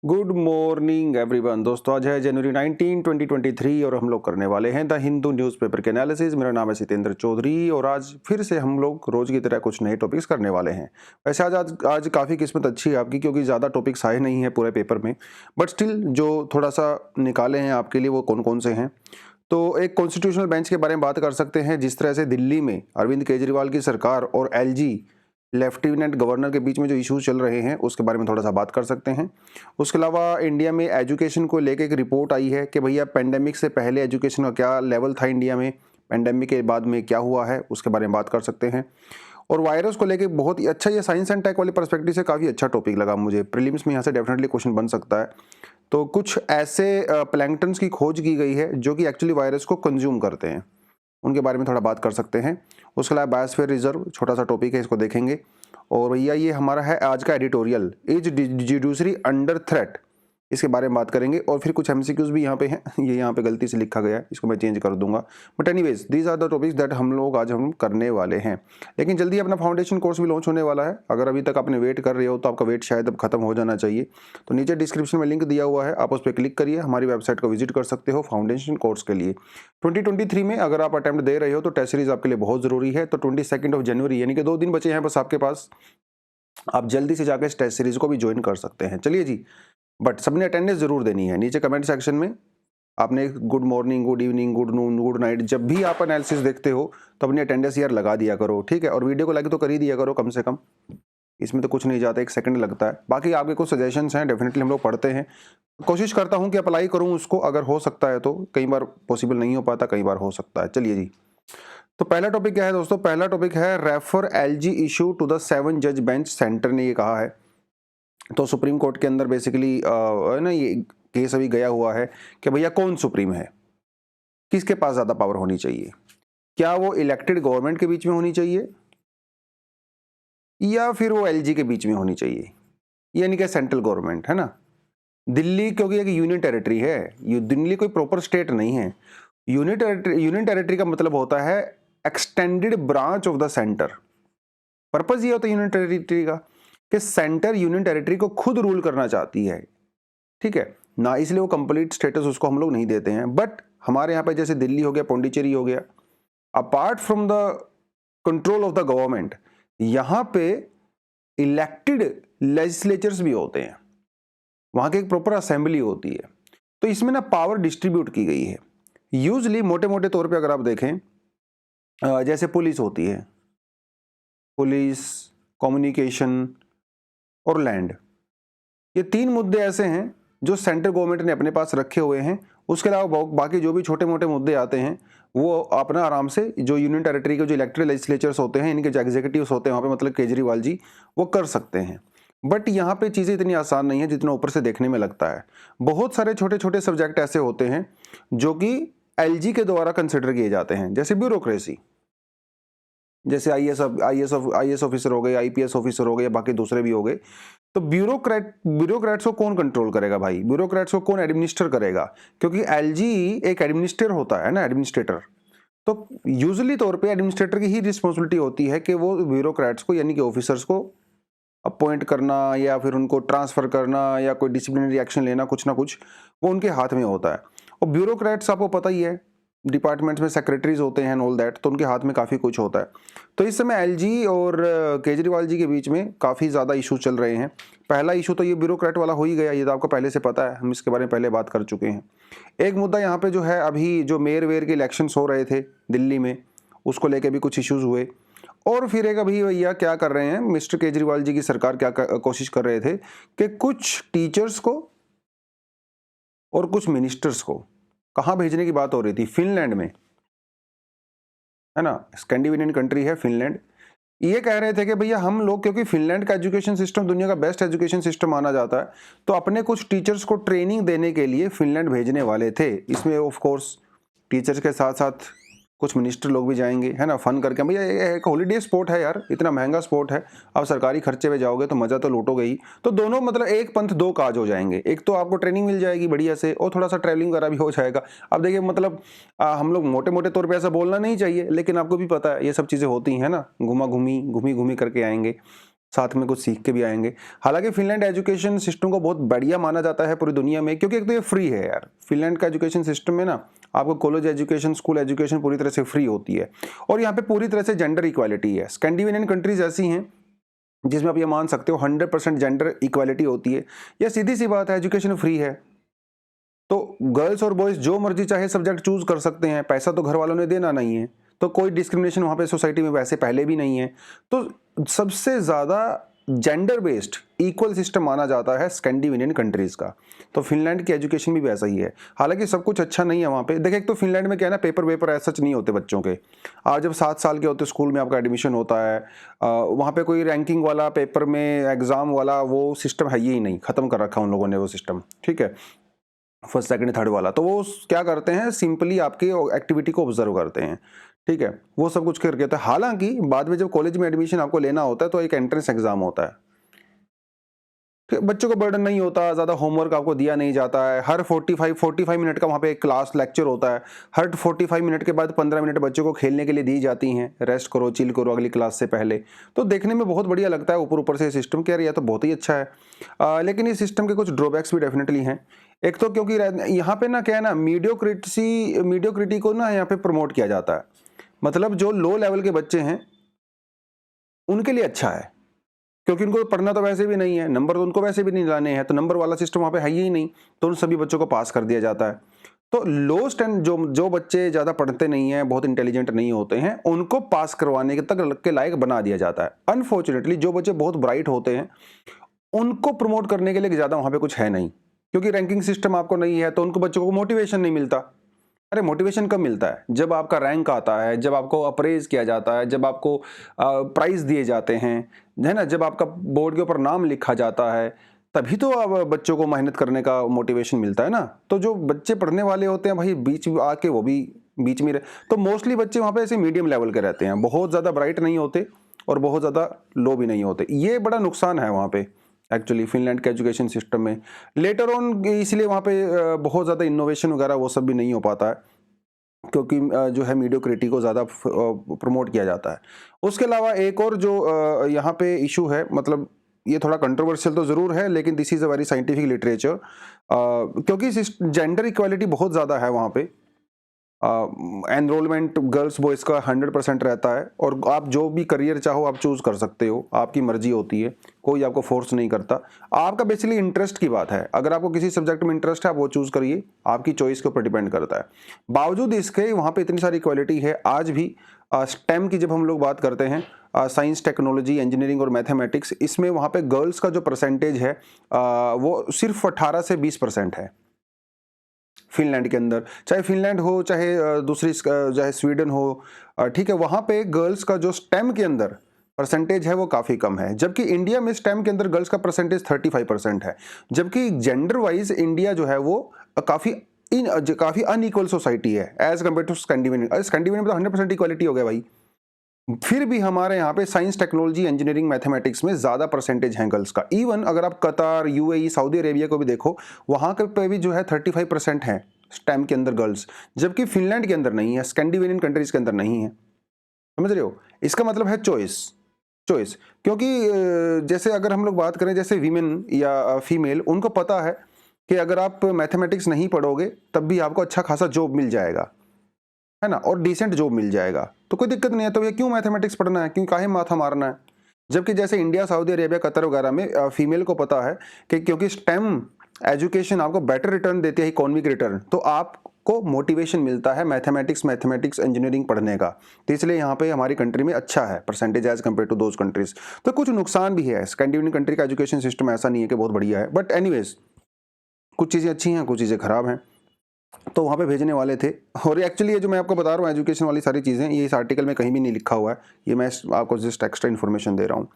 Good morning everyone. दोस्तों आज है जनवरी 19, 2023 और हम लोग करने वाले हैं द हिंदू न्यूज़पेपर के एनालिसिस। मेरा नाम है सितेंद्र चौधरी और आज फिर से हम लोग रोज की तरह कुछ नए टॉपिक्स करने वाले हैं। वैसे आज काफ़ी किस्मत अच्छी है आपकी, क्योंकि ज़्यादा टॉपिक्स आए नहीं हैं पूरे पेपर में, बट स्टिल जो थोड़ा सा निकाले हैं आपके लिए वो कौन कौन से हैं। तो एक कॉन्स्टिट्यूशनल बेंच के बारे में बात कर सकते हैं। जिस तरह से दिल्ली में अरविंद केजरीवाल की सरकार और एलजी लेफ्टिनेंट गवर्नर के बीच में जो इश्यूज चल रहे हैं उसके बारे में थोड़ा सा बात कर सकते हैं। उसके अलावा इंडिया में एजुकेशन को लेकर एक रिपोर्ट आई है कि भैया पेंडेमिक से पहले एजुकेशन का क्या लेवल था इंडिया में, पेंडेमिक के बाद में क्या हुआ है, उसके बारे में बात कर सकते हैं। और वायरस को लेके बहुत ही अच्छा, ये साइंस एंड टेक वाले पर्सपेक्टिव से काफ़ी अच्छा टॉपिक लगा मुझे। प्रीलिम्स में यहाँ से डेफिनेटली क्वेश्चन बन सकता है। तो कुछ ऐसे प्लैंकटन्स की खोज की गई है जो कि एक्चुअली वायरस को कंज्यूम करते हैं, उनके बारे में थोड़ा बात कर सकते हैं। उसके अलावा बायोस्फीयर रिजर्व छोटा सा टॉपिक है, इसको देखेंगे। और भैया ये हमारा है आज का editorial, is judiciary under threat, इसके बारे में बात करेंगे। और फिर कुछ एमसीक्यूज भी यहाँ पे हैं, ये यहाँ पे गलती से लिखा गया है, इसको मैं चेंज कर दूंगा। But anyways these are the topics that हम लोग आज हम करने वाले हैं। लेकिन जल्दी अपना फाउंडेशन कोर्स भी लॉन्च होने वाला है। अगर अभी तक आपने वेट कर रहे हो तो आपका वेट शायद अब खत्म हो जाना चाहिए। तो नीचे डिस्क्रिप्शन में लिंक दिया हुआ है, आप उस पर क्लिक करिए, हमारी वेबसाइट को विजिट कर सकते हो फाउंडेशन कोर्स के लिए। 2023 में अगर आप अटेम्प्ट दे रहे हो तो टेस्ट सीरीज आपके लिए बहुत जरूरी है। तो 22 जनवरी यानी कि 2 दिन बचे हैं बस आपके पास, आप जल्दी से जाकर इस टेस्ट सीरीज को भी ज्वाइन कर सकते हैं। चलिए जी, बट सबने अटेंडेंस जरूर देनी है। नीचे कमेंट सेक्शन में आपने good morning, good evening, good noon, good night, जब भी आप एनालिसिस देखते हो तो अपनी अटेंडेंस यार लगा दिया करो, ठीक है। और वीडियो को लाइक तो कर ही दिया करो कम से कम, इसमें तो कुछ नहीं जाता, 1 सेकंड लगता है। बाकी आपके कुछ सजेशंस हैं, डेफिनेटली हम लोग पढ़ते हैं, कोशिश करता हूं कि अप्लाई करूं उसको, अगर हो सकता है तो। कई बार पॉसिबल नहीं हो पाता, कई बार हो सकता है। चलिए जी, तो पहला टॉपिक क्या है दोस्तों? पहला टॉपिक है refer LG issue to the 7 जज बेंच, सेंटर ने ये कहा है। तो सुप्रीम कोर्ट के अंदर बेसिकली ना ये केस अभी गया हुआ है कि भैया कौन सुप्रीम है, किसके पास ज़्यादा पावर होनी चाहिए, क्या वो इलेक्टेड गवर्नमेंट के बीच में होनी चाहिए या फिर वो एलजी के बीच में होनी चाहिए, यानी कि सेंट्रल गवर्नमेंट है ना। दिल्ली क्योंकि एक यूनियन टेरिटरी है, दिल्ली कोई प्रॉपर स्टेट नहीं है। यूनियन टेरिटरी का मतलब होता है extended branch of the centre. Purpose ये होता है यूनियन टेरिटरी का कि सेंटर यूनियन टेरिटरी को खुद रूल करना चाहती है, ठीक है ना, इसलिए वो कंप्लीट स्टेटस उसको हम लोग नहीं देते हैं। बट हमारे यहाँ पे जैसे दिल्ली हो गया, पौंडीचेरी हो गया, apart from the control of the government, यहाँ पे इलेक्टेड लेजिस्लेचर्स भी होते हैं, वहां की एक प्रॉपर असेंबली होती है। तो इसमें ना पावर डिस्ट्रीब्यूट की गई है। यूजली मोटे मोटे तौर पे अगर आप देखें, जैसे पुलिस होती है, पुलिस, कम्युनिकेशन और लैंड, ये 3 मुद्दे ऐसे हैं जो सेंट्रल गवर्नमेंट ने अपने पास रखे हुए हैं। उसके अलावा बाकी जो भी छोटे मोटे मुद्दे आते हैं वो अपना आराम से जो यूनियन टेरिटरी के जो इलेक्टेड लेजिस्लेचर्स होते हैं, इनके जो एग्जीक्यूटिव्स होते हैं वहाँ पे, मतलब केजरीवाल जी, वो कर सकते हैं। बट यहाँ पे चीज़ें इतनी आसान नहीं है जितना ऊपर से देखने में लगता है। बहुत सारे छोटे छोटे सब्जेक्ट ऐसे होते हैं जो कि एलजी के द्वारा कंसिडर किए जाते हैं, जैसे ब्यूरोक्रेसी, जैसे आईएएस ऑफिसर हो गए, आईपीएस ऑफिसर हो गए, बाकी दूसरे भी हो गए। तो ब्यूरोक्रेट्स को कौन कंट्रोल करेगा भाई, ब्यूरोक्रेट्स को कौन एडमिनिस्टर करेगा? क्योंकि एलजी एक एडमिनिस्ट्रेटर होता है ना, एडमिनिस्ट्रेटर। तो यूजुअली तौर पे एडमिनिस्ट्रेटर की ही रिस्पॉन्सिबिलिटी होती है कि वो ब्यूरोक्रेट्स को, यानी कि ऑफिसर्स को अपॉइंट करना या फिर उनको ट्रांसफर करना या कोई डिसिप्लिनरी एक्शन लेना, कुछ ना कुछ वो उनके हाथ में होता है। और ब्यूरोक्रेट्स आपको पता ही है, डिपार्टमेंट्स में सेक्रेटरीज होते हैं ऑल दैट, तो उनके हाथ में काफ़ी कुछ होता है। तो इस समय एलजी और केजरीवाल जी के बीच में काफ़ी ज़्यादा इशू चल रहे हैं। पहला इशू तो ये ब्यूरोक्रेट वाला हो ही गया, ये तो आपको पहले से पता है, हम इसके बारे में पहले बात कर चुके हैं। एक मुद्दा यहाँ पे जो है, अभी जो मेयर वेयर के इलेक्शंस हो रहे थे दिल्ली में, उसको लेके भी कुछ इश्यूज हुए। और फिर एक अभी भैया क्या कर रहे हैं, मिस्टर केजरीवाल जी की सरकार क्या कोशिश कर रहे थे कि कुछ टीचर्स को और कुछ मिनिस्टर्स को कहाँ भेजने की बात हो रही थी, फिनलैंड में, है ना, स्कैंडिनेवियन कंट्री है फिनलैंड। ये कह रहे थे कि भैया हम लोग, क्योंकि फिनलैंड का एजुकेशन सिस्टम दुनिया का बेस्ट एजुकेशन सिस्टम माना जाता है, तो अपने कुछ टीचर्स को ट्रेनिंग देने के लिए फिनलैंड भेजने वाले थे। इसमें ऑफ कोर्स टीचर्स के साथ साथ कुछ मिनिस्टर लोग भी जाएंगे, है ना, फन करके। भैया ये एक हॉलीडे स्पोर्ट है यार, इतना महंगा स्पोर्ट है, आप सरकारी खर्चे में जाओगे तो मज़ा तो लूटोगे ही। तो दोनों मतलब एक पंथ दो काज हो जाएंगे, एक तो आपको ट्रेनिंग मिल जाएगी बढ़िया से, और थोड़ा सा ट्रैवलिंग वगैरह भी हो जाएगा। अब देखिए मतलब हम लोग मोटे मोटे तौर पे ऐसा बोलना नहीं चाहिए, लेकिन आपको भी पता है ये सब चीज़ें होती हैं ना, घुमी घूमी करके आएंगे। साथ में कुछ सीख के भी आएंगे। हालांकि फिनलैंड एजुकेशन सिस्टम को बहुत बढ़िया माना जाता है पूरी दुनिया में, क्योंकि एक तो ये फ्री है यार। फिनलैंड का एजुकेशन सिस्टम में ना आपको कॉलेज एजुकेशन, स्कूल एजुकेशन पूरी तरह से फ्री होती है, और यहाँ पे पूरी तरह से जेंडर इक्वालिटी है। स्कैंडिनेवियन कंट्रीज ऐसी हैं जिसमें आप ये मान सकते हो 100% जेंडर इक्वालिटी होती है। यह सीधी सी बात है, एजुकेशन फ्री है तो गर्ल्स और बॉयज जो मर्जी चाहे सब्जेक्ट चूज कर सकते हैं। पैसा तो घर वालों ने देना नहीं है, तो कोई डिस्क्रिमिनेशन वहाँ पे सोसाइटी में वैसे पहले भी नहीं है। तो सबसे ज़्यादा जेंडर बेस्ड इक्वल सिस्टम माना जाता है स्कैंडिनेवियन कंट्रीज़ का। तो फिनलैंड की एजुकेशन भी वैसा ही है। हालांकि सब कुछ अच्छा नहीं है वहाँ पे। देखिए, एक तो फिनलैंड में क्या है ना, पेपर वेपर ऐसा सच नहीं होते बच्चों के। आज जब 7 साल के होते स्कूल में आपका एडमिशन होता है, वहाँ पे कोई रैंकिंग वाला पेपर में एग्ज़ाम वाला वो सिस्टम है ही नहीं, ख़त्म कर रखा उन लोगों ने वो सिस्टम। ठीक है, फर्स्ट सेकंड थर्ड वाला। तो वो क्या करते हैं, सिंपली आपकी एक्टिविटी को ऑब्जर्व करते हैं। ठीक है, वो सब कुछ करके होता है। हालांकि बाद में जब कॉलेज में एडमिशन आपको लेना होता है तो एक एंट्रेंस एग्जाम होता है। बच्चों को बर्डन नहीं होता, ज़्यादा होमवर्क आपको दिया नहीं जाता है। हर 45 मिनट का वहाँ पे एक क्लास लेक्चर होता है। हर 45 मिनट के बाद 15 मिनट बच्चों को खेलने के लिए दी जाती हैं, रेस्ट करो, चिल करो अगली क्लास से पहले। तो देखने में बहुत बढ़िया लगता है ऊपर ऊपर से सिस्टम के, यार यह तो बहुत ही अच्छा है। लेकिन इस सिस्टम के कुछ ड्रॉबैक्स भी डेफिनेटली हैं। एक तो क्योंकि यहाँ पे ना क्या है ना, मीडियोक्रिटी को ना यहाँ पे प्रमोट किया जाता है। मतलब जो लो लेवल के बच्चे हैं उनके लिए अच्छा है, क्योंकि उनको पढ़ना तो वैसे भी नहीं है, नंबर तो उनको वैसे भी नहीं लाने हैं, तो नंबर वाला सिस्टम वहाँ पे है ही नहीं, तो उन सभी बच्चों को पास कर दिया जाता है। तो लो स्टैंड जो बच्चे ज़्यादा पढ़ते नहीं हैं, बहुत इंटेलिजेंट नहीं होते हैं, उनको पास करवाने के तक के लायक बना दिया जाता है। अनफॉर्चुनेटली जो बच्चे बहुत ब्राइट होते हैं उनको प्रमोट करने के लिए ज़्यादा वहाँ पे कुछ है नहीं, क्योंकि रैंकिंग सिस्टम आपको नहीं है, तो उनको बच्चों को मोटिवेशन नहीं मिलता। अरे मोटिवेशन कब मिलता है? जब आपका रैंक आता है, जब आपको अप्रेज किया जाता है, जब आपको प्राइज दिए जाते हैं, है ना, जब आपका बोर्ड के ऊपर नाम लिखा जाता है, तभी तो अब बच्चों को मेहनत करने का मोटिवेशन मिलता है ना। तो जो बच्चे पढ़ने वाले होते हैं भाई, बीच में आके वो भी बीच में तो मोस्टली बच्चे वहाँ पे ऐसे मीडियम लेवल के रहते हैं, बहुत ज़्यादा ब्राइट नहीं होते और बहुत ज़्यादा लो भी नहीं होते। ये बड़ा नुकसान है वहाँ पे एक्चुअली फिनलैंड के एजुकेशन सिस्टम में। लेटर ऑन इसलिए वहाँ पे बहुत ज़्यादा इनोवेशन वगैरह वो सब भी नहीं हो पाता है, क्योंकि जो है मीडियोक्रिटी को ज़्यादा प्रमोट किया जाता है। उसके अलावा एक और जो यहाँ पे इशू है, मतलब ये थोड़ा कंट्रोवर्शियल तो ज़रूर है, लेकिन this is a very scientific literature, क्योंकि जेंडर इक्वालिटी बहुत ज़्यादा है वहाँ पे। एनरोलमेंट गर्ल्स बॉयज़ का 100% रहता है, और आप जो भी करियर चाहो आप चूज़ कर सकते हो, आपकी मर्जी होती है, कोई आपको फोर्स नहीं करता। आपका बेसिकली इंटरेस्ट की बात है, अगर आपको किसी सब्जेक्ट में इंटरेस्ट है आप वो चूज़ करिए, आपकी चॉइस के ऊपर डिपेंड करता है। बावजूद इसके वहाँ पे इतनी सारी इक्वालिटी है आज भी। स्टेम की जब हम लोग बात करते हैं, साइंस, टेक्नोलॉजी, इंजीनियरिंग और मैथमेटिक्स, इसमें वहाँ पे गर्ल्स का जो परसेंटेज है वो सिर्फ 18 से 20% है फिनलैंड के अंदर। चाहे फिनलैंड हो, चाहे दूसरी चाहे स्वीडन हो, ठीक है, वहाँ पे गर्ल्स का जो स्टेम के अंदर परसेंटेज है वो काफ़ी कम है। जबकि इंडिया में स्टेम के अंदर गर्ल्स का परसेंटेज 35% है। जबकि जेंडर वाइज इंडिया जो है वो काफ़ी अनइक्वल सोसाइटी है as compare to Scandinavian. Scandinavian में तो 100% इक्वालिटी हो गया भाई। फिर भी हमारे यहाँ पे साइंस, टेक्नोलॉजी, इंजीनियरिंग, मैथमेटिक्स में ज़्यादा परसेंटेज है गर्ल्स का। इवन अगर आप कतार, यूएई, सऊदी अरेबिया को भी देखो, वहाँ के पे भी जो है 35% है स्टेम के अंदर गर्ल्स, जबकि फिनलैंड के अंदर नहीं है, स्कैंडिनेवियन कंट्रीज के अंदर नहीं है। समझ रहे हो? इसका मतलब है चॉइस। क्योंकि जैसे अगर हम लोग बात करें, जैसे वीमेन या फीमेल, उनको पता है कि अगर आप मैथमेटिक्स नहीं पढ़ोगे तब भी आपको अच्छा खासा जॉब मिल जाएगा, है ना, और डिसेंट जॉब मिल जाएगा, तो कोई दिक्कत नहीं है। तो ये क्यों मैथमेटिक्स पढ़ना है, क्यों काहे माथा मारना है? जबकि जैसे इंडिया, सऊदी अरेबिया, कतर वगैरह में फीमेल को पता है कि क्योंकि स्टेम एजुकेशन आपको बेटर रिटर्न देती है, इकोनॉमिक रिटर्न, तो आपको मोटिवेशन मिलता है मैथमेटिक्स इंजीनियरिंग पढ़ने का। तो इसलिए यहाँ पे हमारी कंट्री में अच्छा है percentage as compare to those countries. तो कुछ नुकसान भी है, स्कैंडिनेवियन कंट्री का एजुकेशन सिस्टम ऐसा नहीं है कि बहुत बढ़िया है, बट एनीवेज कुछ चीज़ें अच्छी हैं, कुछ चीज़ें खराब हैं, तो वहाँ पे भेजने वाले थे। और एक्चुअली ये जो मैं आपको बता रहा हूँ एजुकेशन वाली सारी चीज़ें, ये इस आर्टिकल में कहीं भी नहीं लिखा हुआ है, ये मैं आपको जस्ट एक्स्ट्रा इन्फॉर्मेशन दे रहा हूँ।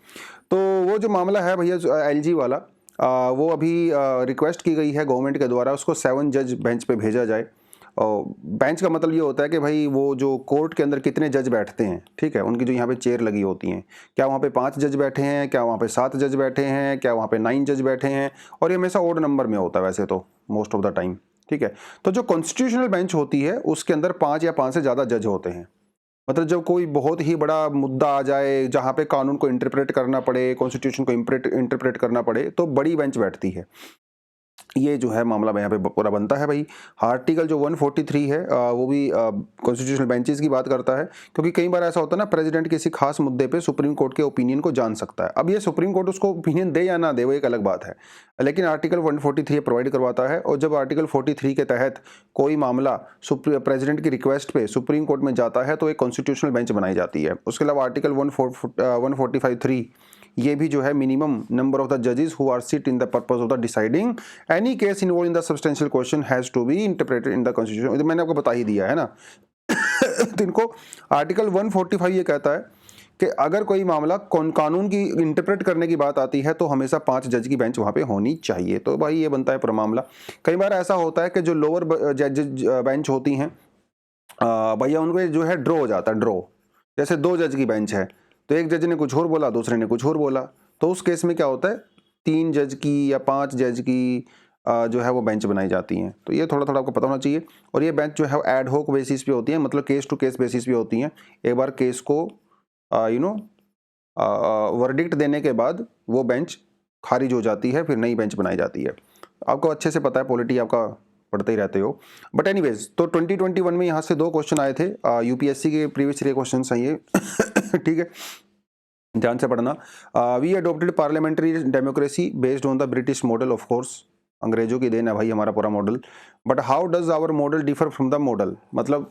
तो वो जो मामला है भैया एलजी वाला, वो अभी रिक्वेस्ट की गई है गवर्नमेंट के द्वारा, उसको 7 जज बेंच पे भेजा जाए। और बेंच का मतलब ये होता है कि भाई वो जो कोर्ट के अंदर कितने जज बैठते हैं, ठीक है, उनकी जो यहाँ पे चेयर लगी होती हैं, क्या वहाँ पे 5 जज बैठे हैं, क्या वहाँ पे 7 जज बैठे हैं, क्या वहाँ पे 9 जज बैठे हैं, और ये हमेशा ओड नंबर में होता है वैसे तो मोस्ट ऑफ द टाइम, ठीक है। तो जो कॉन्स्टिट्यूशनल बेंच होती है उसके अंदर 5 या 5 से ज़्यादा जज होते हैं, मतलब जब कोई बहुत ही बड़ा मुद्दा आ जाए जहाँ पे कानून को इंटरप्रेट करना पड़े, कॉन्स्टिट्यूशन को इंटरप्रेट करना पड़े, तो बड़ी बेंच बैठती है। ये जो है मामला यहाँ पे पूरा बनता है भाई। आर्टिकल जो 143 है वो भी कॉन्स्टिट्यूशनल बेंचेस की बात करता है, क्योंकि कई बार ऐसा होता है ना, प्रेसिडेंट किसी खास मुद्दे पे सुप्रीम कोर्ट के ओपिनियन को जान सकता है। अब ये सुप्रीम कोर्ट उसको ओपिनियन दे या ना दे वो एक अलग बात है, लेकिन आर्टिकल 143 प्रोवाइड करवाता है। और जब आर्टिकल 43 के तहत कोई मामला प्रेसिडेंट की रिक्वेस्ट पे सुप्रीम कोर्ट में जाता है तो एक कॉन्स्टिट्यूशनल बेंच बनाई जाती है। उसके अलावा आर्टिकल 145(3) ये भी जो है मिनिमम नंबर ऑफ द जजेस who are sit in the purpose of the deciding any case involve in the substantial question has to be interpreted in the constitution. तो मैंने आपको बता ही दिया है ना। तो इनको आर्टिकल 145 ये कहता है कि अगर कोई मामला कानून की इंटरप्रेट करने की बात आती है तो हमेशा 5 जज की बेंच वहां पे होनी चाहिए। तो भाई ये बनता है पूरा मामला। कई बार ऐसा होता है कि जो लोअर जज बेंच होती हैं भैया उनको जो है ड्रॉ हो जाता है, ड्रॉ। जैसे 2 जज की बेंच है तो एक जज ने कुछ और बोला, दूसरे ने कुछ और बोला, तो उस केस में क्या होता है 3 जज की या 5 जज की जो है वो बेंच बनाई जाती हैं। तो ये थोड़ा थोड़ा आपको पता होना चाहिए। और ये बेंच जो है एड होक बेसिस पे होती है, मतलब केस टू केस बेसिस पे होती हैं। एक बार केस को वर्डिक्ट देने के बाद वो बेंच खारिज हो जाती है, फिर नई बेंच बनाई जाती है। आपको अच्छे से पता है, पॉलिटी आपका पढ़ते ही रहते हो। बट एनीवेज, तो 2021 में यहाँ से 2 क्वेश्चन आए थे, यूपीएससी के प्रीवियस ईयर क्वेश्चन हैं ये। ठीक है, ध्यान से पढ़ना। We adopted parliamentary democracy based on the British model, of course अंग्रेजों की देन है भाई हमारा पूरा model. But how does our model differ from the model, मतलब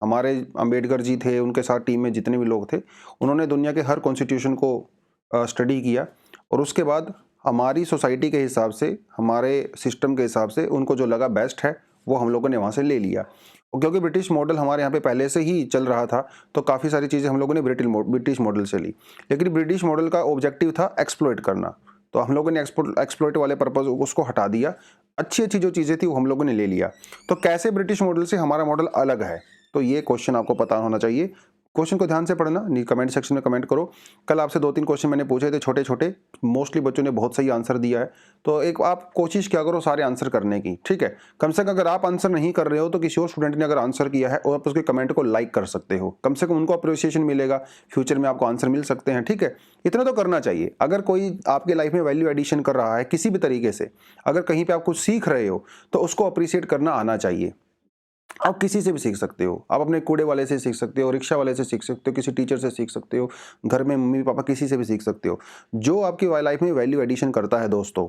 हमारे अंबेडकर जी थे, उनके साथ टीम में जितने भी लोग थे, उन्होंने दुनिया के हर कॉन्स्टिट्यूशन को स्टडी किया और उसके बाद हमारी सोसाइटी के हिसाब से, हमारे सिस्टम के हिसाब से उनको जो लगा बेस्ट है वो हम लोगों ने वहाँ से ले लिया। और क्योंकि ब्रिटिश मॉडल हमारे यहाँ पे पहले से ही चल रहा था तो काफ़ी सारी चीज़ें हम लोगों ने ब्रिटिश मॉडल से ली। लेकिन ब्रिटिश मॉडल का ऑब्जेक्टिव था एक्सप्लॉइट करना, तो हम लोगों ने एक्सप्लॉइट वाले पर्पज उसको हटा दिया। अच्छी अच्छी जो चीज़ें थी वो हम लोगों ने ले लिया। तो कैसे ब्रिटिश मॉडल से हमारा मॉडल अलग है, तो ये क्वेश्चन आपको पता होना चाहिए। क्वेश्चन को ध्यान से पढ़ना, कमेंट सेक्शन में कमेंट करो। कल आपसे 2-3 क्वेश्चन मैंने पूछे थे छोटे छोटे, मोस्टली बच्चों ने बहुत सही आंसर दिया है। तो एक आप कोशिश क्या करो सारे आंसर करने की, ठीक है। कम से कम अगर आप आंसर नहीं कर रहे हो तो किसी और स्टूडेंट ने अगर आंसर किया है और आप उसके कमेंट को लाइक कर सकते हो, कम से कम उनको अप्रिसिएशन मिलेगा, फ्यूचर में आपको आंसर मिल सकते हैं, ठीक है। इतना तो करना चाहिए। अगर कोई आपके लाइफ में वैल्यू एडिशन कर रहा है किसी भी तरीके से, अगर कहीं पर आप कुछ सीख रहे हो तो उसको अप्रिशिएट करना आना चाहिए। आप किसी से भी सीख सकते हो, आप अपने कूड़े वाले से सीख सकते हो, रिक्शा वाले से सीख सकते हो, किसी टीचर से सीख सकते हो, घर में मम्मी पापा किसी से भी सीख सकते हो। जो आपकी लाइफ में वैल्यू एडिशन करता है दोस्तों,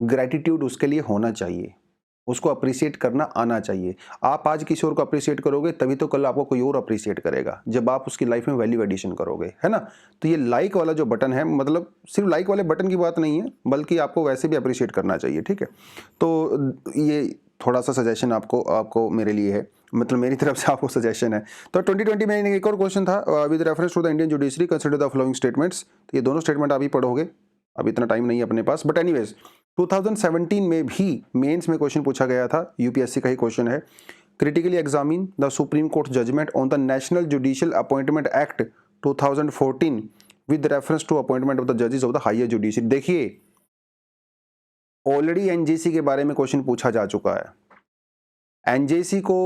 ग्रैटिट्यूड उसके लिए होना चाहिए, उसको अप्रिशिएट करना आना चाहिए। आप आज किसी और को अप्रिशिएट करोगे तभी तो कल आपको कोई और अप्रिशिएट करेगा, जब आप उसकी लाइफ में वैल्यू एडिशन करोगे, है ना। तो ये लाइक वाला जो बटन है, मतलब सिर्फ लाइक वाले बटन की बात नहीं है, बल्कि आपको वैसे भी अप्रिशिएट करना चाहिए, ठीक है। तो ये थोड़ा सा सजेशन आपको मेरे लिए है, मतलब मेरी तरफ से आपको सजेशन है। तो 2020 में एक और क्वेश्चन था, with reference to the Indian judiciary consider the following statements. तो ये दोनों स्टेटमेंट आप ही पढ़ोगे, अब इतना टाइम नहीं है अपने पास। बट एनीवेज 2017 में भी मेंस में क्वेश्चन पूछा गया था, यूपीएससी का ही क्वेश्चन है। Critically examine the Supreme Court judgement on the National Judicial Appointment Act 2014 with reference to appointment of the जजेस ऑफ द हायर जुडिशरी। देखिए ऑलरेडी एनजेसी के बारे में क्वेश्चन पूछा जा चुका है। एनजेसी को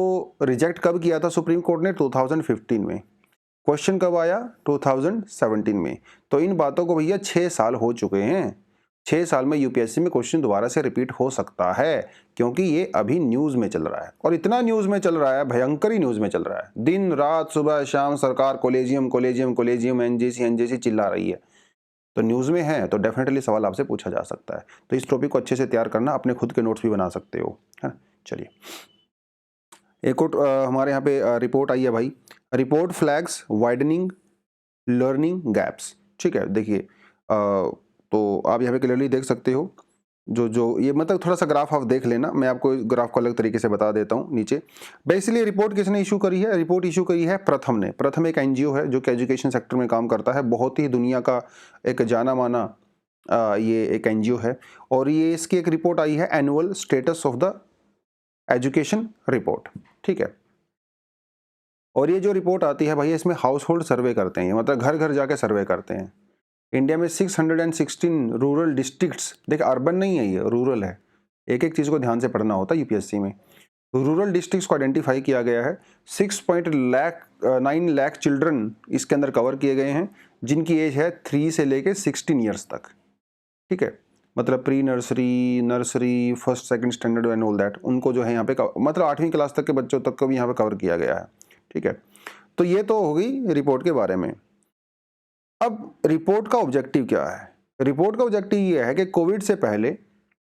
रिजेक्ट कब किया था सुप्रीम कोर्ट ने? 2015 में। क्वेश्चन कब आया? 2017 में। तो इन बातों को भैया 6 साल हो चुके हैं। 6 साल में यूपीएससी में क्वेश्चन दोबारा से रिपीट हो सकता है, क्योंकि ये अभी न्यूज में चल रहा है, और इतना न्यूज में चल रहा है, भयंकर ही न्यूज में चल रहा है। दिन रात सुबह शाम सरकार collegium collegium collegium, NJC NJC चिल्ला रही है। तो न्यूज़ में है तो डेफिनेटली सवाल आपसे पूछा जा सकता है। तो इस टॉपिक को अच्छे से तैयार करना, अपने खुद के नोट्स भी बना सकते हो, है ना। चलिए एक और हमारे यहाँ पे रिपोर्ट आई है भाई, report flags widening learning gaps. ठीक है, देखिए तो आप यहाँ पे क्लियरली देख सकते हो, जो ये मतलब थोड़ा सा ग्राफ आप देख लेना, मैं आपको ग्राफ को अलग तरीके से बता देता हूँ नीचे। बेसिकली रिपोर्ट किसने इशू करी है? रिपोर्ट इशू करी है प्रथम ने। प्रथम एक एनजीओ है जो कि एजुकेशन सेक्टर में काम करता है, बहुत ही दुनिया का एक जाना माना ये एक एनजीओ है। और ये इसकी एक रिपोर्ट आई है, annual status of the education report, ठीक है। और ये जो रिपोर्ट आती है भाई, इसमें हाउस होल्ड सर्वे करते हैं, मतलब घर घर जाके सर्वे करते हैं। इंडिया में 616 रूरल डिस्ट्रिक्ट्स, देखिए अर्बन नहीं है ये, रूरल है। एक एक चीज़ को ध्यान से पढ़ना होता है यूपीएससी में। रूरल डिस्ट्रिक्ट्स को आइडेंटिफाई किया गया है। 6.9 लाख चिल्ड्रन इसके अंदर कवर किए गए हैं जिनकी एज है 3 से लेके 16 ईयर्स तक। ठीक है, मतलब pre nursery, nursery, first second standard and all that, उनको जो है यहाँ पे मतलब 8वीं क्लास तक के बच्चों तक को भी यहाँ पे कवर किया गया है। ठीक है, तो ये तो हो गई रिपोर्ट के बारे में। अब रिपोर्ट का ऑब्जेक्टिव क्या है? रिपोर्ट का ऑब्जेक्टिव ये है कि कोविड से पहले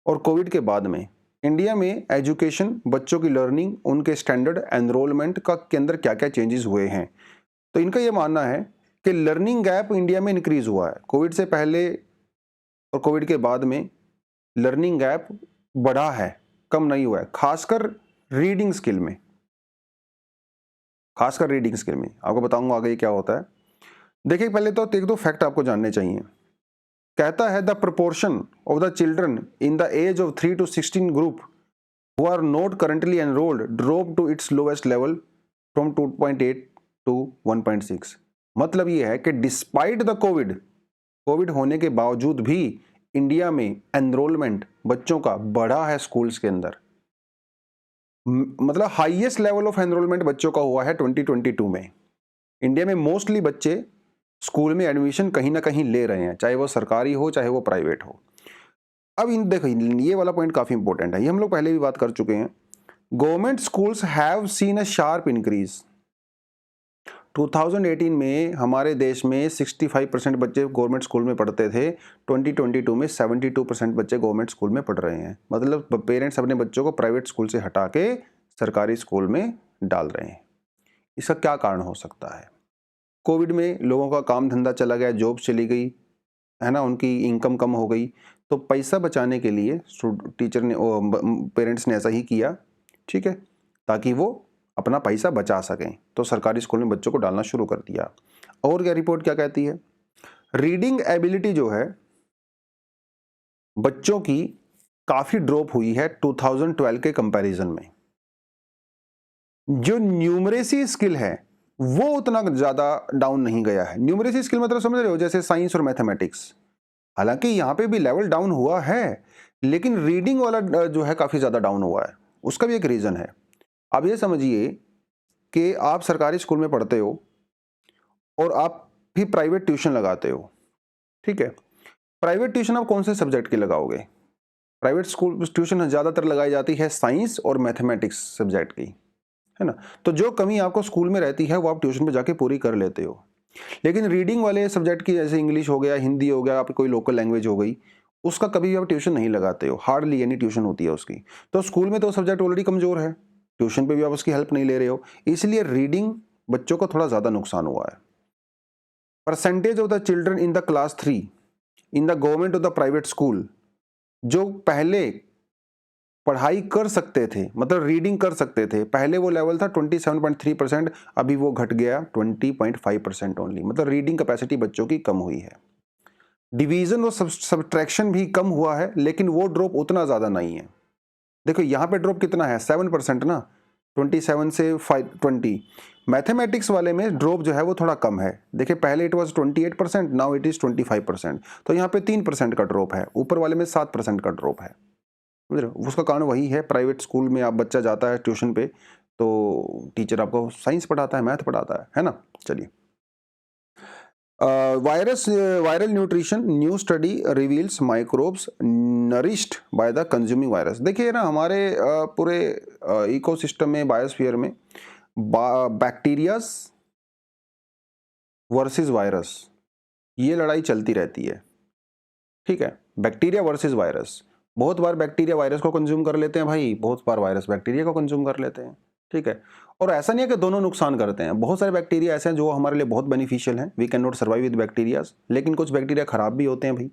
और कोविड के बाद में इंडिया में एजुकेशन, बच्चों की लर्निंग, उनके स्टैंडर्ड, एनरोलमेंट का के अंदर क्या क्या चेंजेस हुए हैं। तो इनका ये मानना है कि लर्निंग गैप इंडिया में इंक्रीज हुआ है। कोविड से पहले और कोविड के बाद में लर्निंग गैप बढ़ा है, कम नहीं हुआ है, खासकर रीडिंग स्किल में। खासकर रीडिंग स्किल में आपको बताऊंगा आगे क्या होता है। देखिए, पहले तो एक दो फैक्ट आपको जानने चाहिए। कहता है the proportion of the children in the age of 3 to 16 group who are not currently enrolled drop to its lowest level from 2.8 to 1.6। मतलब ये है कि डिस्पाइट द कोविड होने के बावजूद भी इंडिया में एनरोलमेंट बच्चों का बढ़ा है स्कूल्स के अंदर। मतलब हाईएस्ट लेवल ऑफ एनरोलमेंट बच्चों का हुआ है 2022 में। इंडिया में मोस्टली बच्चे स्कूल में एडमिशन कहीं ना कहीं ले रहे हैं, चाहे वो सरकारी हो चाहे वो प्राइवेट हो। अब इन देखो, ये वाला पॉइंट काफी इंपॉर्टेंट है, ये हम लोग पहले भी बात कर चुके हैं। Government schools have seen a sharp increase. 2018 में हमारे देश में 65% बच्चे गवर्नमेंट स्कूल में पढ़ते थे। 2022 में 72% बच्चे गवर्नमेंट स्कूल में पढ़ रहे हैं। मतलब पेरेंट्स अपने बच्चों को प्राइवेट स्कूल से हटा के सरकारी स्कूल में डाल रहे हैं। इसका क्या कारण हो सकता है? कोविड में लोगों का काम धंधा चला गया, जॉब चली गई है ना, उनकी इनकम कम हो गई, तो पैसा बचाने के लिए टीचर ने, पेरेंट्स ने ऐसा ही किया। ठीक है, ताकि वो अपना पैसा बचा सकें, तो सरकारी स्कूल में बच्चों को डालना शुरू कर दिया। और क्या रिपोर्ट क्या कहती है? रीडिंग एबिलिटी जो है बच्चों की काफी ड्रॉप हुई है 2012 के कंपैरिजन में। जो न्यूमरेसी स्किल है वो उतना ज्यादा डाउन नहीं गया है। न्यूमरेसी स्किल मतलब समझ रहे हो, जैसे साइंस और मैथमेटिक्स। हालांकि यहाँ पे भी लेवल डाउन हुआ है, लेकिन रीडिंग वाला जो है काफी ज्यादा डाउन हुआ है। उसका भी एक रीजन है। अब ये समझिए कि आप सरकारी स्कूल में पढ़ते हो और आप भी प्राइवेट ट्यूशन लगाते हो। ठीक है, प्राइवेट ट्यूशन आप कौन से सब्जेक्ट की लगाओगे? प्राइवेट स्कूल ट्यूशन ज्यादातर लगाई जाती है साइंस और मैथमेटिक्स सब्जेक्ट की, है ना। तो जो कमी आपको स्कूल में रहती है वो आप ट्यूशन पे जाके पूरी कर लेते हो। लेकिन रीडिंग वाले सब्जेक्ट की, जैसे इंग्लिश हो गया, हिंदी हो गया, आपकी कोई लोकल लैंग्वेज हो गई, उसका कभी भी आप ट्यूशन नहीं लगाते हो। हार्डली एनी ट्यूशन होती है उसकी। तो स्कूल में तो सब्जेक्ट ऑलरेडी कमजोर है, ट्यूशन पे भी आप उसकी हेल्प नहीं ले रहे हो, इसलिए रीडिंग बच्चों को थोड़ा ज्यादा नुकसान हुआ है। Percentage of the children in the class 3 in the government of the private school, जो पहले पढ़ाई कर सकते थे, मतलब रीडिंग कर सकते थे, पहले वो लेवल था 27.3%, अभी वो घट गया 20.5% ओनली। मतलब रीडिंग कैपेसिटी बच्चों की कम हुई है। डिवीजन और सब्ट्रैक्शन भी कम हुआ है, लेकिन वो ड्रॉप उतना ज्यादा नहीं है। देखो यहाँ पे ड्रॉप कितना है, 7% ना, 27 से 20। मैथमेटिक्स वाले में ड्रॉप जो है वो थोड़ा कम है। देखिए, पहले it was 28%, now it is 25%। तो यहाँ पे 3% का ड्रॉप है, ऊपर वाले में 7% का ड्रॉप है। समझ रहे हो? उसका कारण वही है, प्राइवेट स्कूल में आप बच्चा जाता है ट्यूशन पे, तो टीचर आपको साइंस पढ़ाता है, मैथ पढ़ाता है ना। चलिए, viral nutrition, new study reveals microbes nourished by the consuming virus. देखिए ना, हमारे पूरे इकोसिस्टम में, बायोस्फीयर में बैक्टीरियाज वर्सेस वायरस, ये लड़ाई चलती रहती है। ठीक है, बैक्टीरिया वर्सेस वायरस। बहुत बार बैक्टीरिया वायरस को कंज्यूम कर लेते हैं भाई, बहुत बार वायरस बैक्टीरिया को कंज्यूम कर लेते हैं। ठीक है, और ऐसा नहीं है कि दोनों नुकसान करते हैं। बहुत सारे बैक्टीरिया ऐसे हैं जो हमारे लिए बहुत बेनिफिशियल हैं, we can not survive with bacterias, लेकिन कुछ बैक्टीरिया खराब भी होते हैं भाई,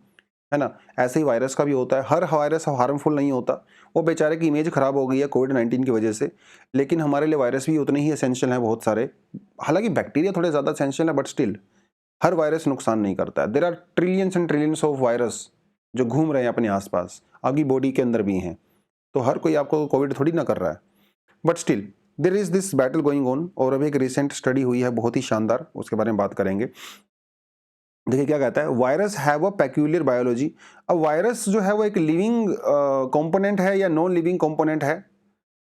है ना। ऐसे ही वायरस का भी होता है, हर वायरस हार्मफुल नहीं होता। वो बेचारे की इमेज खराब हो गई है कोविड-19 की वजह से, लेकिन हमारे लिए वायरस भी उतने ही एसेंशियल हैं बहुत सारे। हालांकि बैक्टीरिया थोड़े ज्यादा एसेंशियल है, बट स्टिल हर वायरस नुकसान नहीं करता है। There are trillions and trillions of virus जो घूम रहे हैं अपने आसपास, आपकी बॉडी के अंदर भी हैं। तो हर कोई आपको कोविड थोड़ी ना कर रहा है, but still there is this battle going on. और अभी एक रिसेंट स्टडी हुई है बहुत ही शानदार, उसके बारे में बात करेंगे। देखिए क्या कहता है, virus have a peculiar biology. अब वायरस जो है वो एक लिविंग कंपोनेंट है या नॉन लिविंग कंपोनेंट है?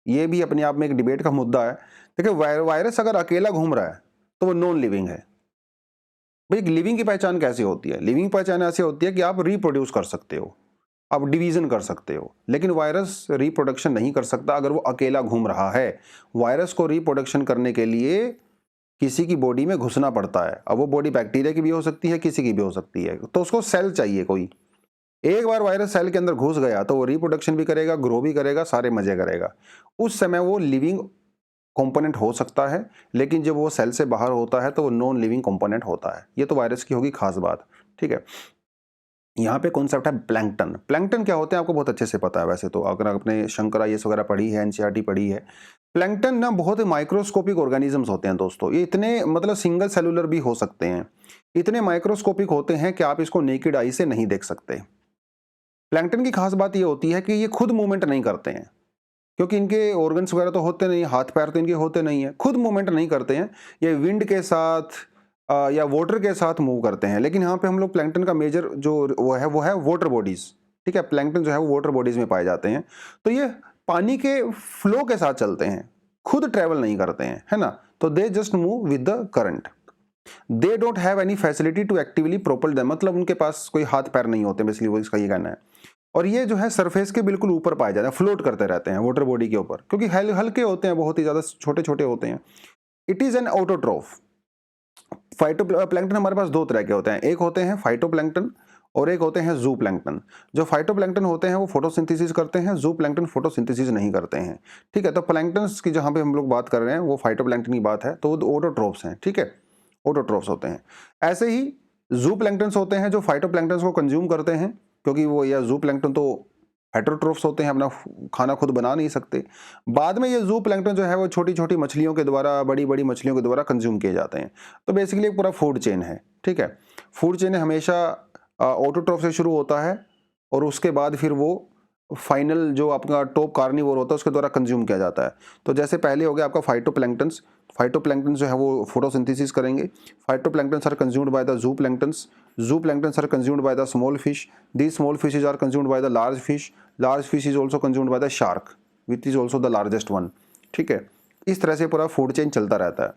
ये भी अपने आप में एक डिबेट का मुद्दा है। देखिए वायरस अगर अकेला घूम रहा है तो वो नॉन लिविंग है। भाई लिविंग की पहचान कैसे होती है? लिविंग पहचान ऐसे होती है कि आप रिप्रोड्यूस कर सकते हो, आप डिवीजन कर सकते हो, लेकिन वायरस रिप्रोडक्शन नहीं कर सकता अगर वो अकेला घूम रहा है। वायरस को रिप्रोडक्शन करने के लिए किसी की बॉडी में घुसना पड़ता है। अब वो बॉडी बैक्टीरिया की भी हो सकती है, किसी की भी हो सकती है, तो उसको सेल चाहिए कोई। एक बार वायरस सेल के अंदर घुस गया तो वो रिप्रोडक्शन भी करेगा, ग्रो भी करेगा, सारे मजे करेगा। उस समय वो लिविंग कंपोनेंट हो सकता है, लेकिन जब वो सेल से बाहर होता है तो वो नॉन लिविंग कंपोनेंट होता है। ये तो वायरस की होगी खास बात, ठीक है। यहाँ पे कॉन्सेप्ट है प्लैंकटन। प्लैंकटन क्या होते हैं आपको बहुत अच्छे से पता है वैसे तो, अगर आपने शंकर आईएएस वगैरह पढ़ी है, एनसीईआरटी पढ़ी है। प्लैंकटन ना बहुत ही माइक्रोस्कोपिक ऑर्गेनिजम्स होते हैं दोस्तों। ये इतने मतलब सिंगल सेलुलर भी हो सकते हैं, इतने माइक्रोस्कोपिक होते हैं कि आप इसको नेकेड आई से नहीं देख सकते। प्लैंकटन की खास बात ये होती है कि ये खुद मूवमेंट नहीं करते हैं, क्योंकि इनके ऑर्गन्स वगैरह तो होते नहीं, हाथ पैर तो इनके होते नहीं है, खुद मूवमेंट नहीं करते हैं। ये विंड के साथ या वाटर के साथ मूव करते हैं। लेकिन यहाँ पे हम लोग प्लैंकटन का मेजर जो वो है वाटर बॉडीज, ठीक है। प्लैंकटन जो है वो वाटर बॉडीज में पाए जाते हैं। तो ये पानी के फ्लो के साथ चलते हैं, खुद ट्रेवल नहीं करते हैं, है ना। तो they just move with the current. They don't have any facility to actively propel them, मतलब उनके पास कोई हाथ पैर नहीं होते, बेसिकली वो इसका ये कहना है। और ये जो है सरफेस के बिल्कुल ऊपर पाए जाते हैं, फ्लोट करते रहते हैं वाटर बॉडी के ऊपर, क्योंकि हल्के होते हैं, बहुत ही ज्यादा छोटे छोटे होते हैं। It is an autotroph. Phytoplankton हमारे पास दो तरह के होते हैं, एक होते हैं फाइटोप्लैंक्टन और एक होते हैं जूप्लैंक्टन। जो फाइटोप्लैंक्टन होते हैं वो फोटोसिंथेसिस करते हैं, जूप्लैंक्टन फोटोसिंथेसिस नहीं करते हैं, ठीक है। तो प्लैंक्टन्स की जहां पे हम लोग बात कर रहे हैं वो फाइटोप्लैंक्टन की बात है, तो वो ऑटोट्रोफ्स हैं, ठीक है, ऑटोट्रोफ्स होते हैं। ऐसे ही जूप्लैंक्टन्स होते हैं जो फाइटोप्लैंक्टन्स को कंज्यूम करते हैं, क्योंकि वो या जूप्लैंक्टन तो हेटेरोट्रोफ्स होते हैं, अपना खाना खुद बना नहीं सकते। बाद में ये जूप्लैंक्टन जो है वो छोटी छोटी मछलियों के द्वारा, बड़ी बड़ी मछलियों के द्वारा कंज्यूम किए जाते हैं। तो बेसिकली एक पूरा फूड चेन है, ठीक है। फूड चेन हमेशा ऑटोट्रोफ से शुरू होता है और उसके बाद फिर वो फाइनल जो आपका टॉप कार्निवोर होता है उसके द्वारा कंज्यूम किया जाता है। तो जैसे पहले हो गया आपका फाइटोप्लैंक्टन्स। फाइटोप्लैंक्टन्स जो है वो फोटोसिंथेसिस करेंगे। Phytoplanktons are consumed by the zooplanktons. Zooplankton are consumed by the small fish. These small fishes are consumed by the large fish. Large fish is also consumed by the shark, which is also the largest one. ठीक है, इस तरह से पूरा food chain चलता रहता है।